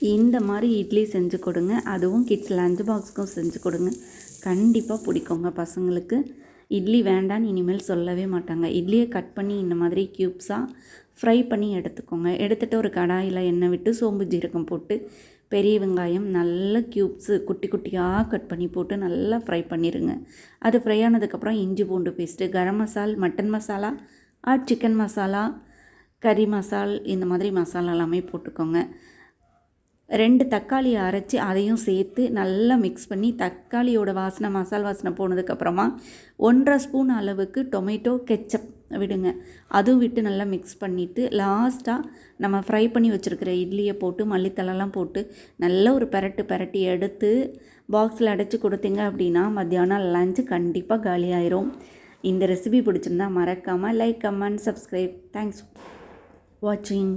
இந்த மாதிரி இட்லி செஞ்சு கொடுங்க. அதுவும் கிட்ஸ் லஞ்ச் பாக்ஸுக்கும் செஞ்சு கொடுங்க. கண்டிப்பாக பிடிக்குங்க பசங்களுக்கு. இட்லி வேண்டான்னு இனிமேல் சொல்லவே மாட்டாங்க. இட்லியை கட் பண்ணி இந்த மாதிரி க்யூப்ஸாக ஃப்ரை பண்ணி எடுத்துக்கோங்க. எடுத்துகிட்டு ஒரு கடாயில் எண்ணெய் விட்டு சோம்பு ஜீரகம் போட்டு பெரிய வெங்காயம் நல்ல க்யூப்ஸு குட்டி குட்டியாக கட் பண்ணி போட்டு நல்லா ஃப்ரை பண்ணிடுங்க. அது ஃப்ரை ஆனதுக்கப்புறம் இஞ்சி பூண்டு paste, garam masala, mutton masala or chicken masala, கறி மசால், இந்த மாதிரி மசாலா எல்லாமே போட்டுக்கோங்க. 2 தக்காளியை அரைச்சி அதையும் சேர்த்து நல்லா மிக்ஸ் பண்ணி தக்காளியோட வாசனை மசால் வாசனை போனதுக்கப்புறமா 1.5 ஸ்பூன் அளவுக்கு டொமேட்டோ கெச்சப் விடுங்க. அதுவும் விட்டு நல்லா மிக்ஸ் பண்ணிவிட்டு லாஸ்ட்டாக நம்ம ஃப்ரை பண்ணி வச்சுருக்கிற இட்லியை போட்டு மல்லித்தலைலாம் போட்டு நல்ல ஒரு பரட்டி எடுத்து பாக்ஸில் அடைச்சி கொடுத்தீங்க அப்படின்னா மத்தியானம் லஞ்சு கண்டிப்பாக காலியாயிரும். இந்த ரெசிபி பிடிச்சிருந்தா மறக்காமல் லைக், கமெண்ட், சப்ஸ்கிரைப். தேங்க்ஸ் வாட்சிங்.